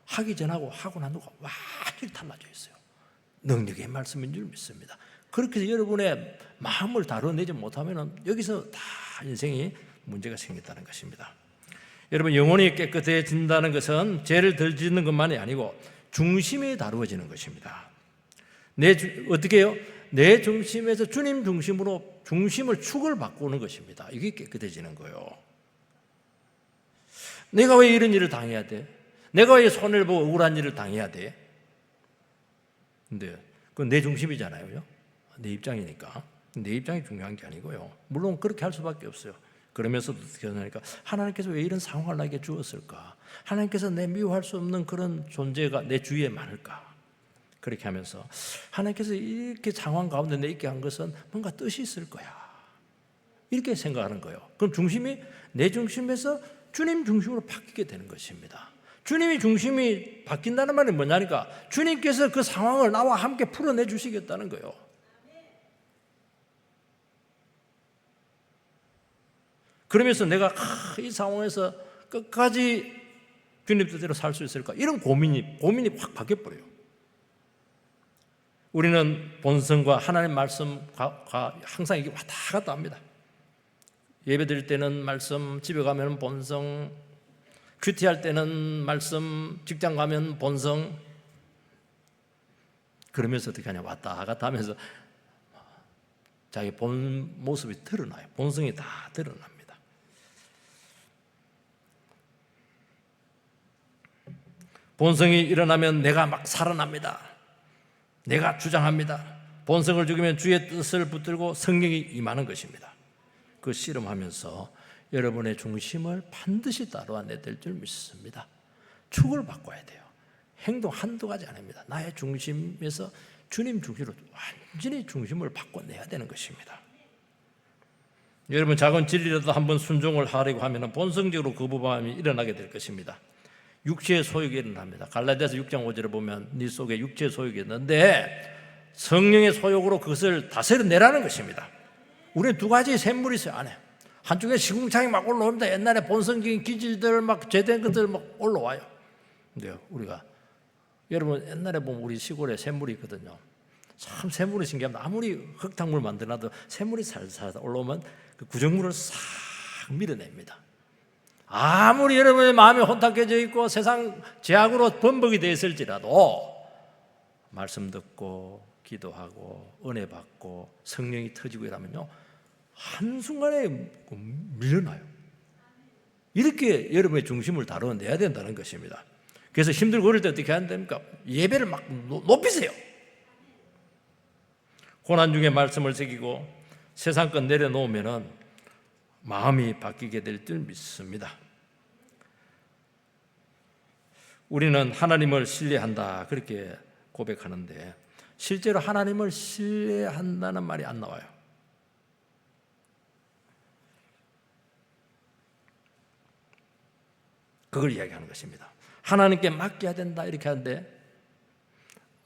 하기 전하고 하고 난 후가 완전히 달라져 있어요. 능력의 말씀인 줄 믿습니다. 그렇게 해서 여러분의 마음을 다뤄내지 못하면 여기서 다 인생이 문제가 생긴다는 것입니다. 여러분, 영혼이 깨끗해진다는 것은 죄를 덜 짓는 것만이 아니고 중심이 다루어지는 것입니다. 어떻게 해요? 내 중심에서 주님 중심으로 중심을 축을 바꾸는 것입니다. 이게 깨끗해지는 거예요. 내가 왜 이런 일을 당해야 돼? 내가 왜 손해를 보고 억울한 일을 당해야 돼? 근데 그건 내 중심이잖아요. 내 입장이니까. 내 입장이 중요한 게 아니고요. 물론 그렇게 할 수밖에 없어요. 그러면서도 어떻게 하니까 하나님께서 왜 이런 상황을 나에게 주었을까? 하나님께서 내 미워할 수 없는 그런 존재가 내 주위에 많을까? 그렇게 하면서 하나님께서 이렇게 상황 가운데 내 있게 한 것은 뭔가 뜻이 있을 거야. 이렇게 생각하는 거예요. 그럼 중심이 내 중심에서 주님 중심으로 바뀌게 되는 것입니다. 주님이 중심이 바뀐다는 말이 뭐냐니까 주님께서 그 상황을 나와 함께 풀어내 주시겠다는 거예요. 그러면서 내가 이 상황에서 끝까지 주님 뜻대로 살 수 있을까? 이런 고민이 확 바뀌어버려요. 우리는 본성과 하나님 말씀과 항상 이게 왔다 갔다 합니다. 예배 드릴 때는 말씀, 집에 가면 본성, 큐티할 때는 말씀, 직장 가면 본성. 그러면서 어떻게 하냐, 왔다 갔다 하면서 자기 본 모습이 드러나요. 본성이 다 드러납니다. 본성이 일어나면 내가 막 살아납니다. 내가 주장합니다. 본성을 죽이면 주의 뜻을 붙들고 성령이 임하는 것입니다. 그 씨름하면서 여러분의 중심을 반드시 따라와야 될 줄 믿습니다. 축을 바꿔야 돼요. 행동 한두 가지 아닙니다. 나의 중심에서 주님 중심으로 완전히 중심을 바꿔내야 되는 것입니다. 여러분, 작은 진리라도 한번 순종을 하려고 하면 본성적으로 거부감이 일어나게 될 것입니다. 육체의 소욕이 일어납니다. 갈라디아서 6장 5절에 보면 네 속에 육체의 소욕이 있는데 성령의 소욕으로 그것을 다스려내라는 것입니다. 우리는 두 가지 샘물이 있어요, 안에. 한쪽에 시궁창이 막 올라옵니다. 옛날에 본성적인 기질들 막 죄된 것들 막 올라와요. 근데 우리가 여러분 옛날에 보면 우리 시골에 샘물이 있거든요. 참 샘물이 신기합니다. 아무리 흙탕물 만들어놔도 샘물이 살살 올라오면 그 구정물을 싹 밀어냅니다. 아무리 여러분의 마음이 혼탁해져 있고 세상 죄악으로 범벅이 되어 있을지라도 말씀 듣고 기도하고 은혜 받고 성령이 터지고 이러면요 한순간에 밀려나요. 이렇게 여러분의 중심을 다뤄내야 된다는 것입니다. 그래서 힘들고 어릴 때 어떻게 해야 됩니까? 예배를 막 높이세요. 고난 중에 말씀을 새기고 세상 것 내려놓으면 마음이 바뀌게 될 줄 믿습니다. 우리는 하나님을 신뢰한다 그렇게 고백하는데 실제로 하나님을 신뢰한다는 말이 안 나와요. 그걸 이야기하는 것입니다. 하나님께 맡겨야 된다 이렇게 하는데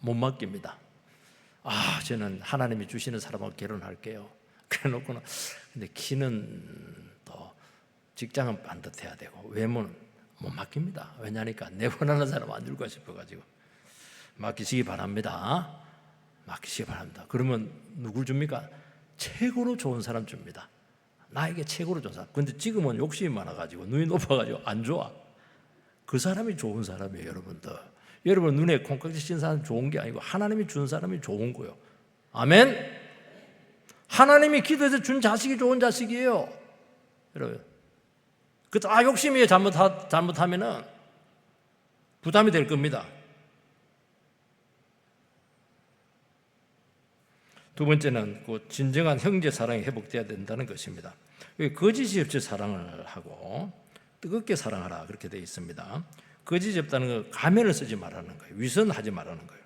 못 맡깁니다. 저는 하나님이 주시는 사람하고 결혼할게요. 그래 놓고는 근데 키는 또 직장은 반듯해야 되고 외모는 못 맡깁니다. 왜냐니까 내 원하는 사람 안 줄까 싶어가지고 맡기시기 바랍니다. 맡기시기 바랍니다. 그러면 누굴 줍니까? 최고로 좋은 사람 줍니다. 나에게 최고로 좋은 사람. 근데 지금은 욕심이 많아가지고 눈이 높아가지고 안 좋아. 그 사람이 좋은 사람이에요, 여러분들. 여러분 눈에 콩깍지 씌는 사람 좋은 게 아니고 하나님이 준 사람이 좋은 거예요. 아멘. 하나님이 기도해서 준 자식이 좋은 자식이에요, 여러분. 그 욕심이 잘못하면은 부담이 될 겁니다. 두 번째는 그 진정한 형제 사랑이 회복되어야 된다는 것입니다. 거짓이 없이 사랑을 하고 뜨겁게 사랑하라 그렇게 되어 있습니다. 거짓이 없다는 건 가면을 쓰지 말라는 거예요. 위선하지 말라는 거예요.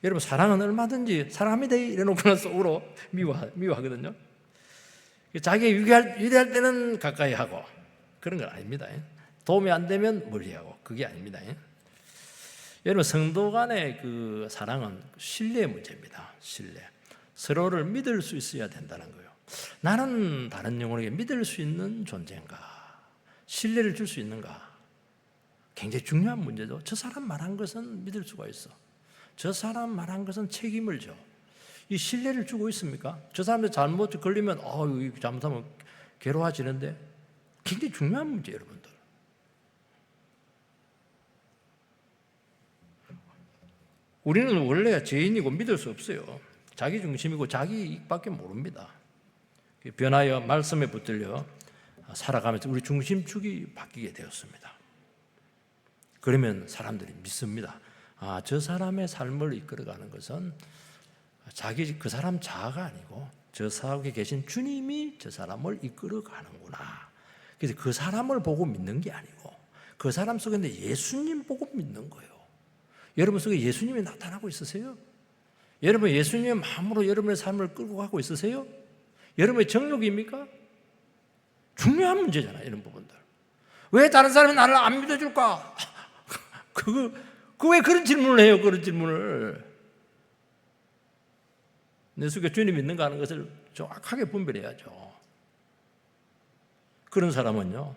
여러분 사랑은 얼마든지 사랑합니다 이래놓고는 속으로 미워하거든요. 자기가 유리할 때는 가까이 하고 그런 건 아닙니다. 도움이 안 되면 멀리하고 그게 아닙니다. 여러분 성도 간의 그 사랑은 신뢰의 문제입니다. 신뢰. 서로를 믿을 수 있어야 된다는 거예요. 나는 다른 영혼에게 믿을 수 있는 존재인가? 신뢰를 줄 수 있는가? 굉장히 중요한 문제죠. 저 사람 말한 것은 믿을 수가 있어. 저 사람 말한 것은 책임을 져. 이 신뢰를 주고 있습니까? 저 사람들 잘못 걸리면 잘못하면 괴로워지는데 굉장히 중요한 문제예요, 여러분들. 우리는 원래 죄인이고 믿을 수 없어요. 자기 중심이고 자기 이익밖에 모릅니다. 변하여 말씀에 붙들려 살아가면서 우리 중심축이 바뀌게 되었습니다. 그러면 사람들이 믿습니다. 저 사람의 삶을 이끌어가는 것은 그 사람 자아가 아니고 저 사람에 계신 주님이 저 사람을 이끌어가는구나. 그래서 그 사람을 보고 믿는 게 아니고 그 사람 속에 있는 예수님 보고 믿는 거예요. 여러분 속에 예수님이 나타나고 있으세요? 여러분 예수님의 마음으로 여러분의 삶을 끌고 가고 있으세요? 여러분의 정욕입니까? 중요한 문제잖아요, 이런 부분들. 왜 다른 사람이 나를 안 믿어줄까? 왜 그런 질문을 해요, 그런 질문을. 내 속에 주님 있는가 하는 것을 정확하게 분별해야죠. 그런 사람은요,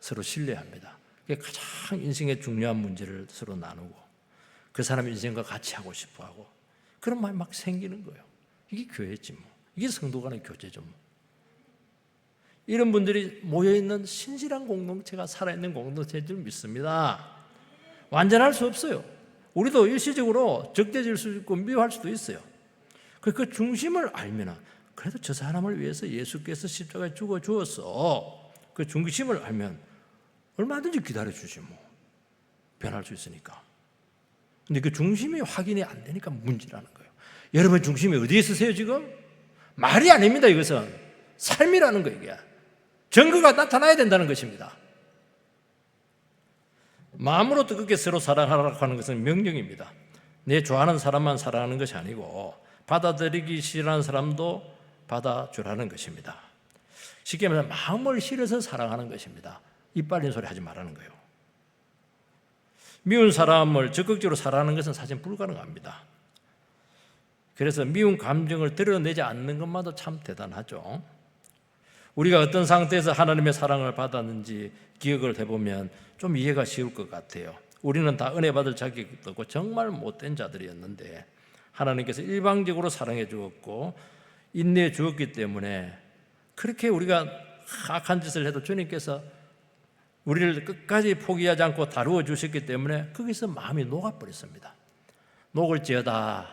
서로 신뢰합니다. 그게 가장 인생의 중요한 문제를 서로 나누고 그 사람 인생과 같이 하고 싶어 하고 그런 마음이 막 생기는 거예요. 이게 교회지 뭐. 이게 성도 간의 교제죠 뭐. 이런 분들이 모여있는 신실한 공동체가 살아있는 공동체인 줄 믿습니다. 완전할 수 없어요. 우리도 일시적으로 적대질 수 있고 미워할 수도 있어요. 그 중심을 알면 그래도 저 사람을 위해서 예수께서 십자가에 죽어 주었어. 그 중심을 알면 얼마든지 기다려주지 뭐. 변할 수 있으니까. 근데 그 중심이 확인이 안 되니까 문제라는 거예요. 여러분 중심이 어디에 있으세요 지금? 말이 아닙니다. 이것은 삶이라는 거예요. 이게 증거가 나타나야 된다는 것입니다. 마음으로 뜨겁게 서로 사랑하라고 하는 것은 명령입니다. 내 좋아하는 사람만 사랑하는 것이 아니고 받아들이기 싫어하는 사람도 받아주라는 것입니다. 쉽게 말해서 마음을 실어서 사랑하는 것입니다. 입 빨린 소리 하지 말라는 거예요. 미운 사람을 적극적으로 사랑하는 것은 사실 불가능합니다. 그래서 미운 감정을 드러내지 않는 것만도 참 대단하죠. 우리가 어떤 상태에서 하나님의 사랑을 받았는지 기억을 해보면 좀 이해가 쉬울 것 같아요. 우리는 다 은혜 받을 자격도 없고 정말 못된 자들이었는데 하나님께서 일방적으로 사랑해 주었고 인내해 주었기 때문에 그렇게 우리가 악한 짓을 해도 주님께서 우리를 끝까지 포기하지 않고 다루어 주셨기 때문에 거기서 마음이 녹아버렸습니다. 녹을지어다.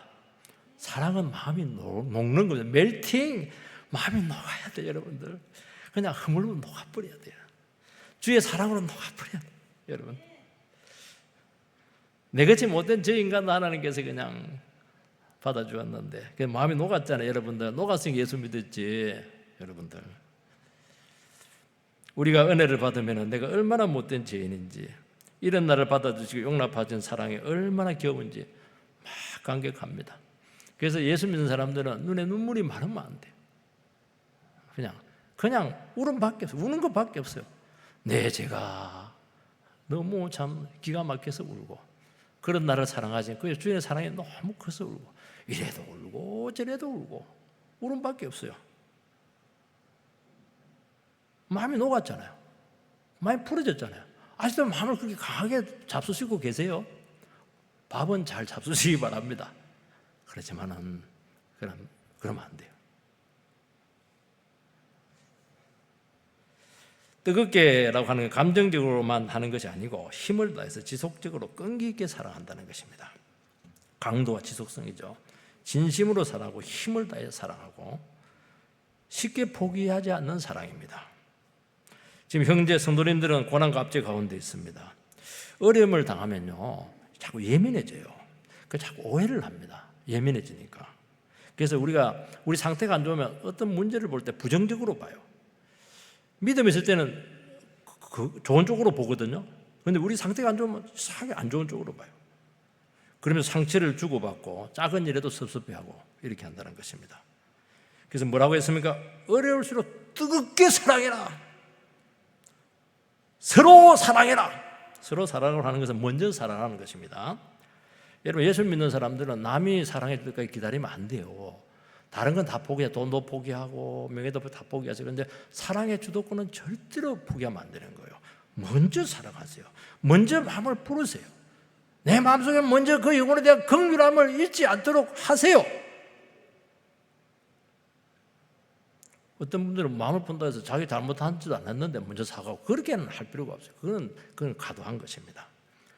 사랑은 마음이 녹는 거죠. 멜팅. 마음이 녹아야 돼요, 여러분들. 그냥 흐물흐물 녹아버려야 돼요. 주의 사랑으로 녹아버려야 돼요, 여러분. 내같이 못된 저 인간 하나님께서 그냥 받아주었는데 그 마음이 녹았잖아요, 여러분들. 녹았으니까 예수 믿었지, 여러분들. 우리가 은혜를 받으면 내가 얼마나 못된 죄인인지 이런 나를 받아주시고 용납하신 사랑이 얼마나 귀여운지 막 감격합니다. 그래서 예수 믿는 사람들은 눈에 눈물이 마르면 안 돼요. 그냥 울음밖에 없어요. 우는 것밖에 없어요. 네, 제가 너무 참 기가 막혀서 울고 그런 나를 사랑하신 그 주님의 사랑이 너무 커서 울고 이래도 울고 저래도 울고 울음밖에 없어요. 마음이 녹았잖아요. 마음이 풀어졌잖아요. 아직도 마음을 그렇게 강하게 잡수시고 계세요? 밥은 잘 잡수시기 바랍니다. 그렇지만은 그러면 안 돼요. 뜨겁게라고 하는 건 감정적으로만 하는 것이 아니고 힘을 다해서 지속적으로 끈기 있게 사랑한다는 것입니다. 강도와 지속성이죠. 진심으로 사랑하고 힘을 다해 사랑하고 쉽게 포기하지 않는 사랑입니다. 지금 형제 성도님들은 고난과 압제 가운데 있습니다. 어려움을 당하면요 자꾸 예민해져요. 자꾸 오해를 합니다. 예민해지니까. 그래서 우리 상태가 안 좋으면 어떤 문제를 볼 때 부정적으로 봐요. 믿음이 있을 때는 좋은 쪽으로 보거든요. 그런데 우리 상태가 안 좋으면 이상하게 안 좋은 쪽으로 봐요. 그러면서 상처를 주고받고 작은 일에도 섭섭해하고 이렇게 한다는 것입니다. 그래서 뭐라고 했습니까? 어려울수록 뜨겁게 사랑해라. 서로 사랑해라. 서로 사랑을 하는 것은 먼저 사랑하는 것입니다. 여러분, 예수 믿는 사람들은 남이 사랑해 줄 때까지 기다리면 안 돼요. 다른 건 다 포기해. 돈도 포기하고 명예도 다 포기하세요. 그런데 사랑의 주도권은 절대로 포기하면 안 되는 거예요. 먼저 사랑하세요. 먼저 마음을 풀으세요. 내 마음속에 먼저 그 영혼에 대한 긍휼함을 잊지 않도록 하세요. 어떤 분들은 마음을 푼다 해서 자기 잘못한지도 않았는데 먼저 사과하고 그렇게는 할 필요가 없어요. 그건 과도한 것입니다.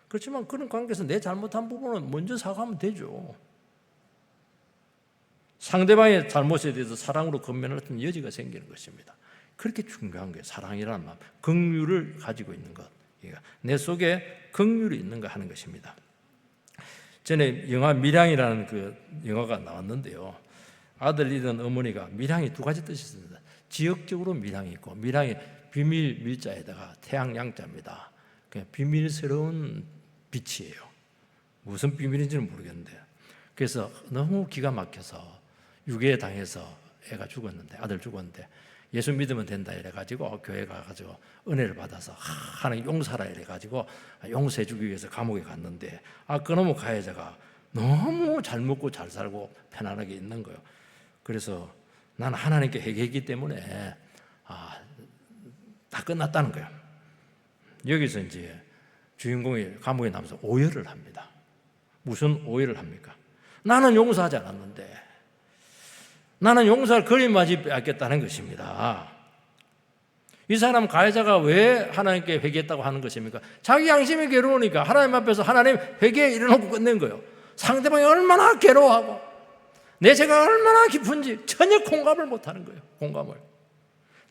그렇지만 그런 관계에서 내 잘못한 부분은 먼저 사과하면 되죠. 상대방의 잘못에 대해서 사랑으로 건면할 수 있는 여지가 생기는 것입니다. 그렇게 중요한 거예요. 사랑이라는 마음, 긍휼을 가지고 있는 것, 내 속에 긍휼이 있는가 하는 것입니다. 전에 영화 밀양이라는 그 영화가 나왔는데요. 아들 잃은 어머니가 밀양이 두 가지 뜻이 있습니다. 지역적으로 밀양이 있고, 밀양이 비밀 밀자에다가 태양 양자입니다. 비밀스러운 빛이에요. 무슨 비밀인지는 모르겠는데, 그래서 너무 기가 막혀서 유괴 당해서 애가 죽었는데, 아들 죽었는데 예수 믿으면 된다 이래가지고 교회 가가지고 은혜를 받아서 하나님 용서하라 이래가지고 용서해 주기 위해서 감옥에 갔는데, 그놈의 가해자가 너무 잘 먹고 잘 살고 편안하게 있는 거예요. 그래서 나는 하나님께 회개했기 때문에 다 끝났다는 거예요. 여기서 이제 주인공이 감옥에 나면서 오열을 합니다. 무슨 오열을 합니까? 나는 용서하지 않았는데, 나는 용서할 거리마저 빼앗겼다는 것입니다. 이 사람 가해자가 왜 하나님께 회개했다고 하는 것입니까? 자기 양심이 괴로우니까 하나님 앞에서 하나님 회개에 이르놓고 끝낸 거예요. 상대방이 얼마나 괴로워하고 내 죄가 얼마나 깊은지 전혀 공감을 못하는 거예요. 공감을.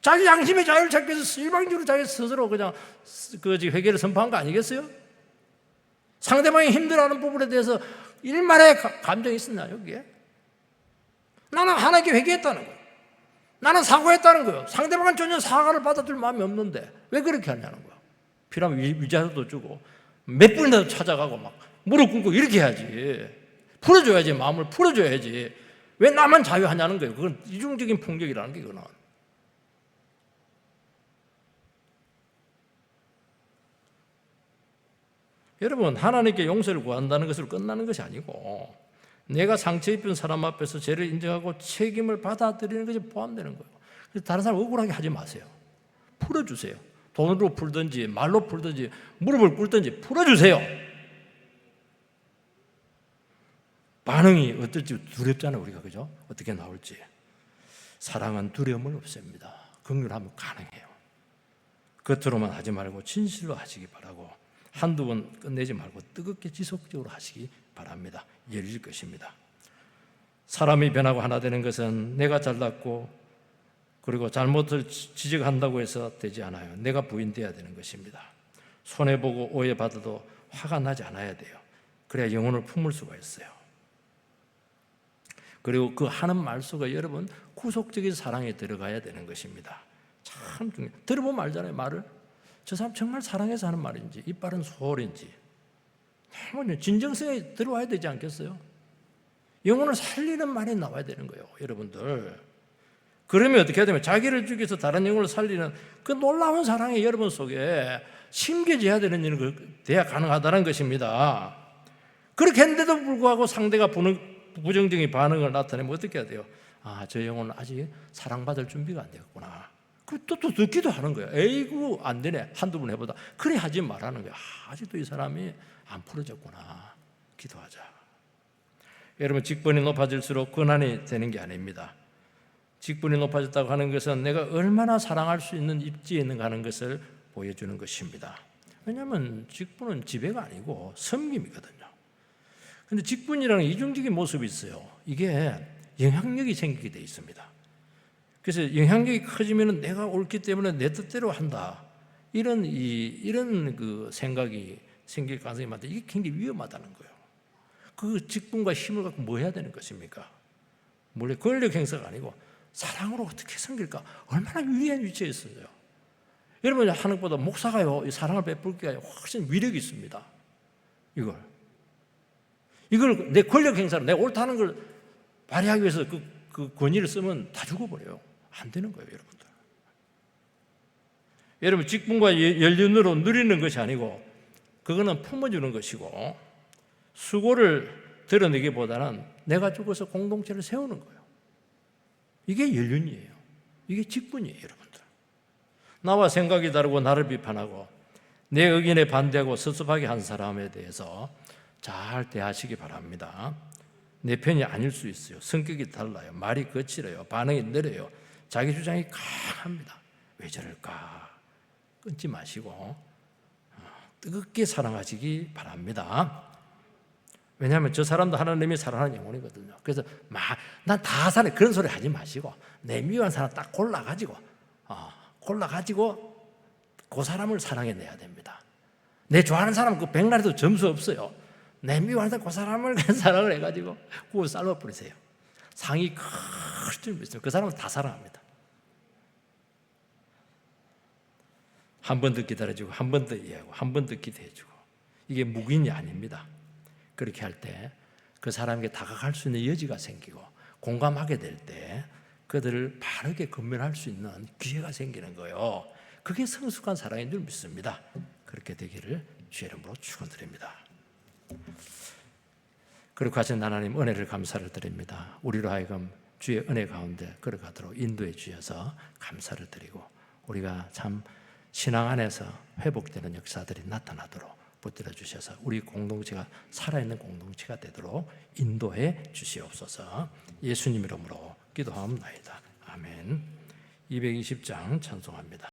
자기 양심의 자유를 찾기 위해서 일방적으로 자기 스스로 그냥 회개를 선포한 거 아니겠어요? 상대방이 힘들어하는 부분에 대해서 일말의 감정이 있었나 여기에? 나는 하나님께 회개했다는 거예요. 나는 사과했다는 거예요. 상대방은 전혀 사과를 받아줄 마음이 없는데 왜 그렇게 하냐는 거예요. 필요하면 위자료도 주고 몇 번이나 찾아가고 막 무릎 꿇고 이렇게 해야지. 풀어줘야지. 마음을 풀어줘야지. 왜 나만 자유하냐는 거예요. 그건 이중적인 폭력이라는 게 그거는. 여러분, 하나님께 용서를 구한다는 것으로 끝나는 것이 아니고 내가 상처 입은 사람 앞에서 죄를 인정하고 책임을 받아들이는 것이 포함되는 거예요. 그래서 다른 사람 억울하게 하지 마세요. 풀어주세요. 돈으로 풀든지 말로 풀든지 무릎을 꿇든지 풀어주세요. 반응이 어떨지 두렵잖아요. 우리가 그죠? 어떻게 나올지. 사랑은 두려움을 없앱니다. 긍휼하면 가능해요. 겉으로만 하지 말고 진실로 하시기 바라고, 한두 번 끝내지 말고 뜨겁게 지속적으로 하시기 바랍니다. 열릴 것입니다. 사람이 변하고 하나 되는 것은 내가 잘났고 그리고 잘못을 지적한다고 해서 되지 않아요. 내가 부인돼야 되는 것입니다. 손해보고 오해받아도 화가 나지 않아야 돼요. 그래야 영혼을 품을 수가 있어요. 그리고 그 하는 말수가 여러분 구속적인 사랑에 들어가야 되는 것입니다. 참 중요해요. 들어보면 알잖아요. 말을. 저 사람 정말 사랑해서 하는 말인지 이빨은 소홀인지 진정성이 들어와야 되지 않겠어요? 영혼을 살리는 말이 나와야 되는 거예요. 여러분들. 그러면 어떻게 해야 되면 자기를 죽여서 다른 영혼을 살리는 그 놀라운 사랑이 여러분 속에 심겨져야 되는 일은 돼야 가능하다는 것입니다. 그렇게 했는데도 불구하고 상대가 부정적인 반응을 나타내면 어떻게 해야 돼요? 저 영혼은 아직 사랑받을 준비가 안 되었구나. 또 듣기도 하는 거예요. 에이구 안 되네. 한두 번 해보다. 그래 하지 말라는 거예요. 아직도 이 사람이 안 풀어졌구나. 기도하자. 여러분, 직분이 높아질수록 고난이 되는 게 아닙니다. 직분이 높아졌다고 하는 것은 내가 얼마나 사랑할 수 있는 입지에 있는가 하는 것을 보여주는 것입니다. 왜냐하면 직분은 지배가 아니고 섬김이거든요. 그런데 직분이라는 이중적인 모습이 있어요. 이게 영향력이 생기게 돼 있습니다. 그래서 영향력이 커지면 내가 옳기 때문에 내 뜻대로 한다. 이런 그 생각이 생길 가능성이 많다. 이게 굉장히 위험하다는 거예요. 그 직분과 힘을 갖고 뭐 해야 되는 것입니까? 물론 권력 행사가 아니고 사랑으로 어떻게 섬길까? 얼마나 유리한 위치에 있어요. 여러분 하는 것보다 목사가요, 이 사랑을 베풀 게 훨씬 위력이 있습니다. 이걸 내 권력 행사로 내가 옳다는 걸 발휘하기 위해서 그 권위를 쓰면 다 죽어버려요. 안 되는 거예요, 여러분들. 여러분 직분과 연륜으로 누리는 것이 아니고 그거는 품어주는 것이고 수고를 드러내기보다는 내가 죽어서 공동체를 세우는 거예요. 이게 연륜이에요. 이게 직분이에요, 여러분들. 나와 생각이 다르고 나를 비판하고 내 의견에 반대하고 섭섭하게 한 사람에 대해서 잘 대하시기 바랍니다. 내 편이 아닐 수 있어요. 성격이 달라요. 말이 거칠어요. 반응이 느려요. 자기 주장이 강합니다. 왜 저럴까? 끊지 마시고 뜨겁게 사랑하시기 바랍니다. 왜냐하면 저 사람도 하나님이 사랑하는 영혼이거든요. 그래서 난 다 사랑해 그런 소리 하지 마시고 내 미워하는 사람 딱 골라가지고 그 사람을 사랑해내야 됩니다. 내 좋아하는 사람 그 백날에도 점수 없어요. 내 미워하는 그 사람을 사랑을 해가지고 구워 삶아버리세요. 상이 클 줄 믿어요. 그 사람은 다 사랑합니다. 한 번 더 기다려주고 한 번 더 이해하고 한 번 더 기대해주고 이게 묵인이 아닙니다. 그렇게 할 때 그 사람에게 다가갈 수 있는 여지가 생기고 공감하게 될 때 그들을 바르게 건면할 수 있는 기회가 생기는 거예요. 그게 성숙한 사랑인 줄 믿습니다. 그렇게 되기를 주의 이름으로 축원드립니다. 그리고 하신 하나님 은혜를 감사를 드립니다. 우리로 하여금 주의 은혜 가운데 걸어가도록 인도해 주셔서 감사를 드리고 우리가 참 신앙 안에서 회복되는 역사들이 나타나도록 붙들어 주셔서 우리 공동체가 살아있는 공동체가 되도록 인도해 주시옵소서. 예수님 이름으로 기도하옵나이다. 아멘. 220장 찬송합니다.